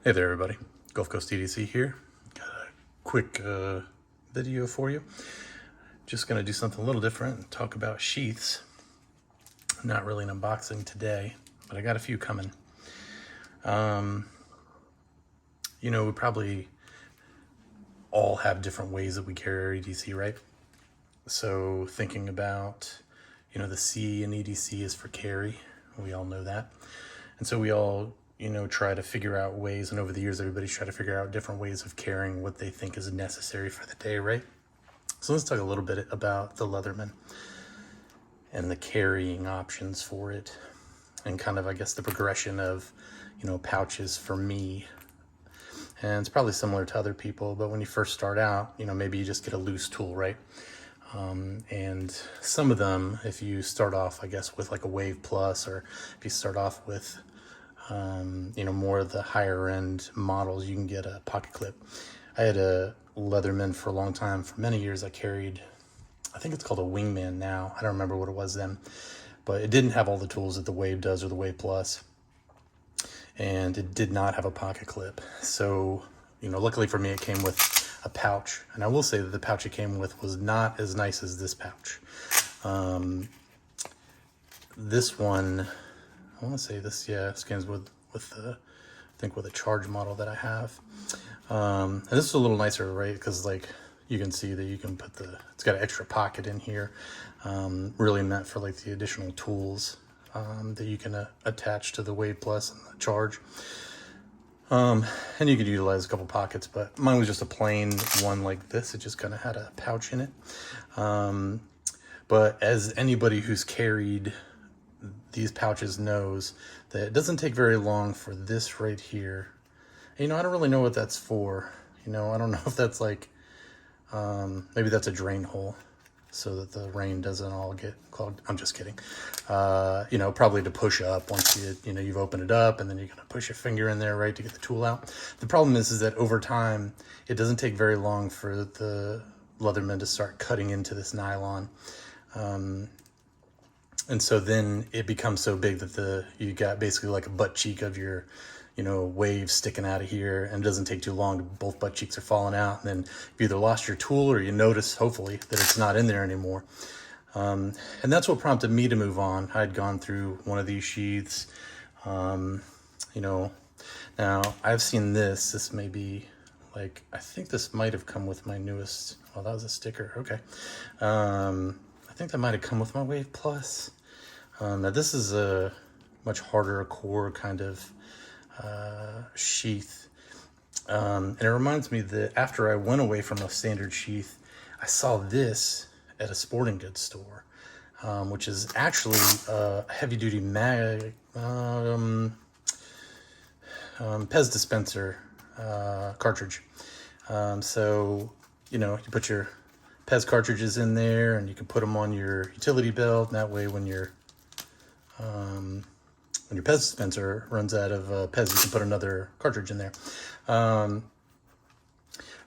Hey there everybody, Gulf Coast EDC here. Got a quick video for you. Just going to do something a little different and talk about sheaths. Not really an unboxing today, but I got a few coming. We probably all have different ways that we carry our EDC, right? So thinking about, the C in EDC is for carry. We all know that. And so we all try to figure out ways, and over the years, everybody's tried to figure out different ways of carrying what they think is necessary for the day, right? So let's talk a little bit about the Leatherman and the carrying options for it, and kind of, I guess, the progression of, pouches for me. And it's probably similar to other people, but when you first start out, maybe you just get a loose tool, right? And some of them, if you start off, I guess, with like a Wave Plus, or if you start off with more of the higher end models, you can get a pocket clip. I had a Leatherman for a long time. For many years, I carried, I think it's called a Wingman now. I don't remember what it was then, but it didn't have all the tools that the Wave does or the Wave Plus. And it did not have a pocket clip. So, luckily for me, it came with a pouch. And I will say that the pouch it came with was not as nice as this pouch. This one, I want to say this, this comes with the, I think with a charge model that I have. And this is a little nicer, right? Because like you can see that you can put it's got an extra pocket in here, really meant for like the additional tools that you can attach to the Wave Plus and the charge. And you could utilize a couple pockets, but mine was just a plain one like this. It just kind of had a pouch in it. But as anybody who's carried these pouches knows, that it doesn't take very long for this right here. And, I don't really know what that's for. I don't know if that's like, maybe that's a drain hole so that the rain doesn't all get clogged. I'm just kidding. Probably to push up once you've opened it up, and then you're going to push your finger in there, right, to get the tool out. The problem is that over time, it doesn't take very long for the Leatherman to start cutting into this nylon. And so then it becomes so big that you got basically like a butt cheek of your, wave sticking out of here, and it doesn't take too long. Both butt cheeks are falling out, and then you either lost your tool or you notice, hopefully, that it's not in there anymore. And that's what prompted me to move on. I'd gone through one of these sheaths. Now I've seen this may be like, I think this might have come with my newest, oh, that was a sticker. Okay. I think that might have come with my Wave Plus. Now this is a much harder core kind of sheath. And it reminds me that after I went away from a standard sheath, I saw this at a sporting goods store, which is actually a heavy duty Pez dispenser cartridge. So, you put your Pez cartridges in there, and you can put them on your utility belt, and that way when your Pez dispenser runs out of Pez, you can put another cartridge in there.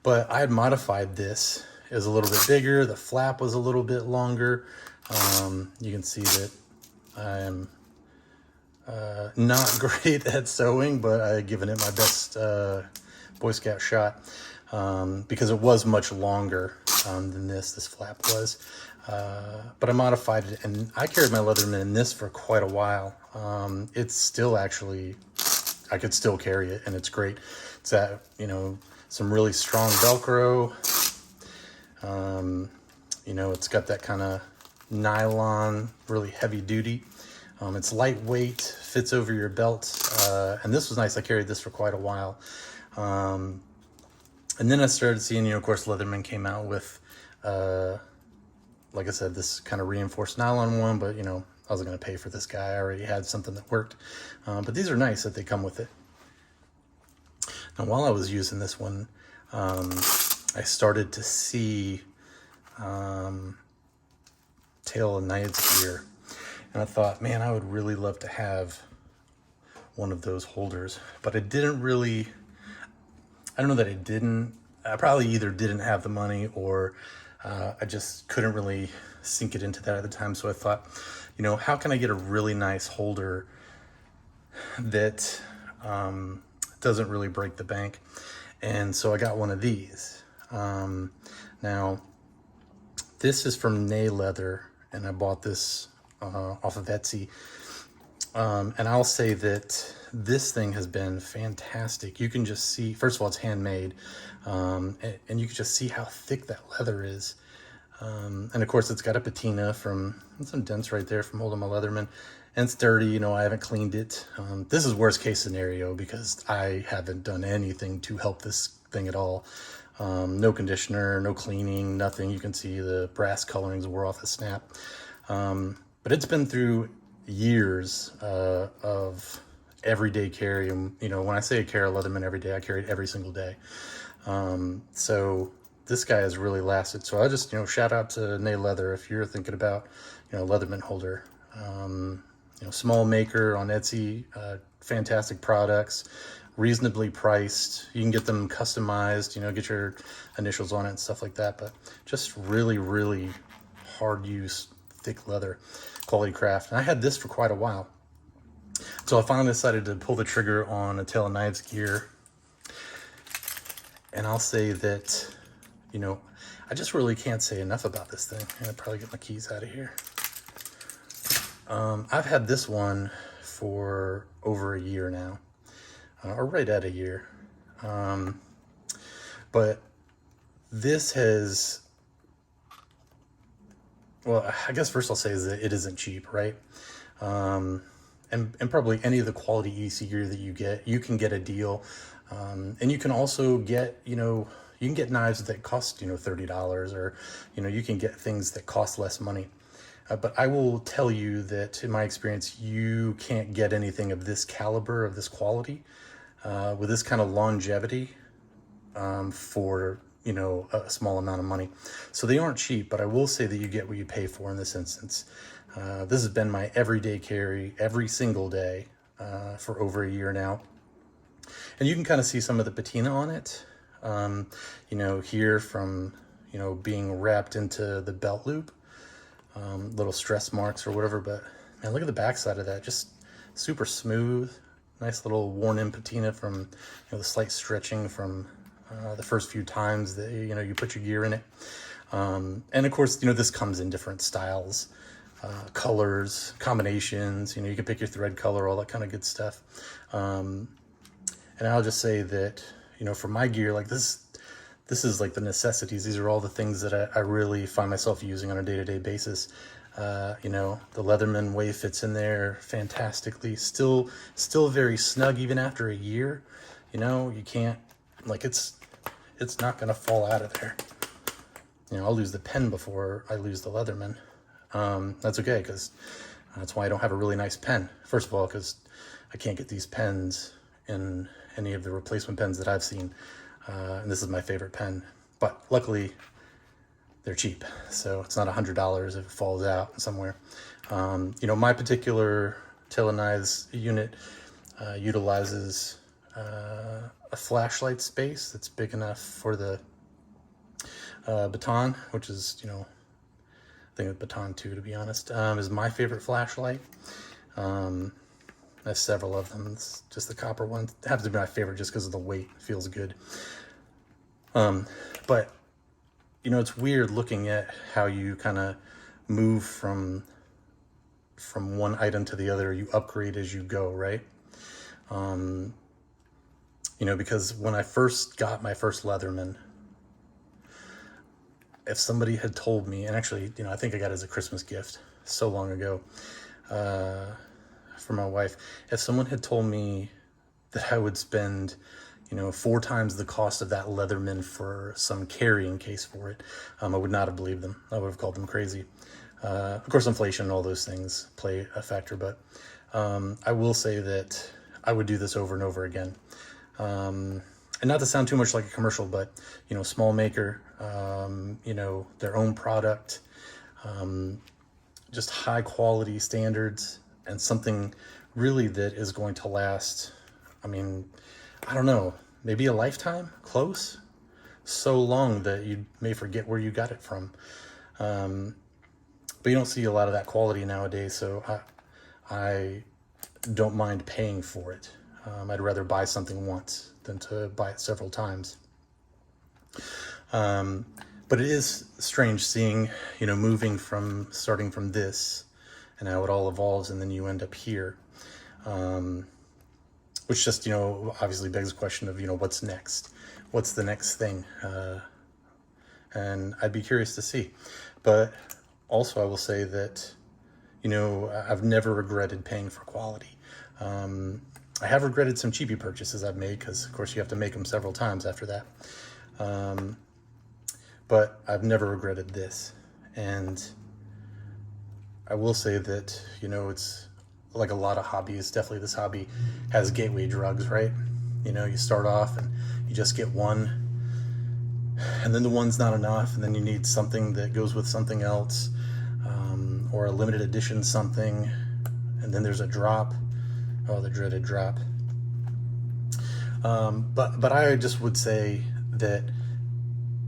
But I had modified this. It was a little bit bigger. The flap was a little bit longer. You can see that I am not great at sewing, but I had given it my best Boy Scout shot, because it was much longer than this flap was. But I modified it, and I carried my Leatherman in this for quite a while. It's still actually, I could still carry it, and it's great. It's at, some really strong Velcro. It's got that kind of nylon, really heavy duty. It's lightweight, fits over your belt, and this was nice. I carried this for quite a while. And then I started seeing, of course, Leatherman came out with, like I said, this kind of reinforced nylon one, but, I wasn't going to pay for this guy. I already had something that worked. But these are nice that they come with it. Now, while I was using this one, I started to see Tail of Naiads gear. And I thought, man, I would really love to have one of those holders. But I didn't really, I don't know that I didn't. I probably either didn't have the money, or I just couldn't really sink it into that at the time. So I thought, how can I get a really nice holder that doesn't really break the bank. And so I got one of these. Now, this is from Nay Leather, and I bought this off of Etsy. And I'll say that this thing has been fantastic. You can just see, first of all, it's handmade, and you can just see how thick that leather is. And of course, it's got a patina from some dents right there from holding my Leatherman, and it's dirty. You know, I haven't cleaned it. This is worst case scenario because I haven't done anything to help this thing at all. No conditioner, no cleaning, nothing. You can see the brass colorings wore off the snap. But it's been through years of everyday carry. And, you know, when I say I carry a Leatherman every day, I carry it every single day. So this guy has really lasted. So I just, you know, shout out to Nay Leather if you're thinking about, you know, Leatherman holder. You know, small maker on Etsy, fantastic products, reasonably priced. You can get them customized, you know, get your initials on it and stuff like that. But just really, really hard use, thick leather, quality craft. And I had this for quite a while. So I finally decided to pull the trigger on a Tail of Knives gear. And I'll say that, you know, I just really can't say enough about this thing. I'll probably get my keys out of here. I've had this one for over a year now, or right at a year. But this has, well, I guess first I'll say is that it isn't cheap, right? And probably any of the quality EDC gear that you get, you can get a deal. And you can also get, you know, you can get knives that cost, you know, $30, or, you know, you can get things that cost less money. But I will tell you that in my experience, you can't get anything of this caliber, of this quality, with this kind of longevity, for, you know, a small amount of money. So they aren't cheap, but I will say that you get what you pay for in this instance. This has been my everyday carry every single day, for over a year now. And you can kind of see some of the patina on it, you know, here from, you know, being wrapped into the belt loop. Little stress marks or whatever, but man, look at the backside of that. Just super smooth, nice little worn in patina from, you know, the slight stretching from the first few times that, you know, you put your gear in it. And of course, you know, this comes in different styles, colors, combinations. You know, you can pick your thread color, all that kind of good stuff. And I'll just say that, you know, for my gear, like this is like the necessities. These are all the things that I really find myself using on a day-to-day basis. You know, the Leatherman wave fits in there fantastically. Still very snug even after a year. You know, you can't, like, it's not gonna fall out of there. You know, I'll lose the pen before I lose the Leatherman. That's okay, because that's why I don't have a really nice pen. First of all, because I can't get these pens in any of the replacement pens that I've seen. And this is my favorite pen, but luckily they're cheap, so it's not $100 if it falls out somewhere. You know, my particular Tail of Knives unit utilizes a flashlight space that's big enough for the baton, which is, you know, I think the baton 2, to be honest, is my favorite flashlight. There's several of them. It's just the copper one. It happens to be my favorite just because of the weight. It feels good. But, you know, it's weird looking at how you kind of move from one item to the other. You upgrade as you go, right? You know, because when I first got my first Leatherman, if somebody had told me, and actually, you know, I think I got it as a Christmas gift so long ago, for my wife, if someone had told me that I would spend, you know, 4 times the cost of that Leatherman for some carrying case for it, I would not have believed them. I would have called them crazy. Of course, inflation and all those things play a factor, but I will say that I would do this over and over again. And not to sound too much like a commercial, but, you know, small maker, you know, their own product, just high quality standards, and something really that is going to last, I mean, I don't know, maybe a lifetime, close, so long that you may forget where you got it from. But you don't see a lot of that quality nowadays, so I don't mind paying for it. I'd rather buy something once than to buy it several times. But it is strange seeing, moving from, starting from this and how it all evolves, and then you end up here. Which just, obviously begs the question of, what's next? What's the next thing? And I'd be curious to see. But also I will say that, I've never regretted paying for quality. I have regretted some cheapy purchases I've made, because of course you have to make them several times after that. But I've never regretted this. And I will say that, it's like a lot of hobbies. Definitely this hobby has gateway drugs, right? You start off and you just get one, and then the one's not enough, and then you need something that goes with something else, or a limited edition something, and then there's a drop. Oh, the dreaded drop. But I just would say that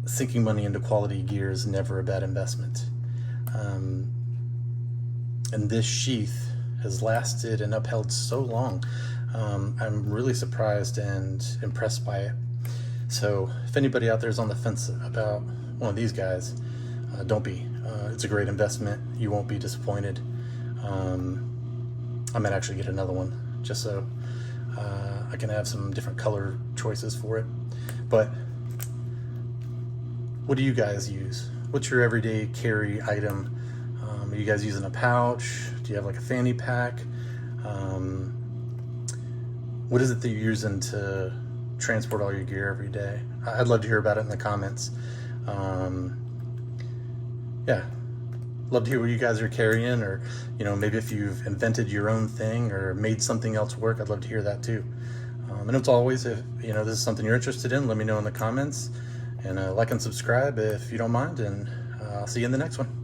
sinking money into quality gear is never a bad investment. And this sheath has lasted and upheld so long. I'm really surprised and impressed by it. So if anybody out there is on the fence about one of these guys, don't be. It's a great investment. You won't be disappointed. I might actually get another one just so I can have some different color choices for it. But what do you guys use? What's your everyday carry item? Are you guys using a pouch? Do you have like a fanny pack? What is it that you're using to transport all your gear every day? I'd love to hear about it in the comments. Yeah, love to hear what you guys are carrying, or maybe if you've invented your own thing or made something else work, I'd love to hear that too. And as always, if this is something you're interested in, let me know in the comments, and like and subscribe if you don't mind, and I'll see you in the next one.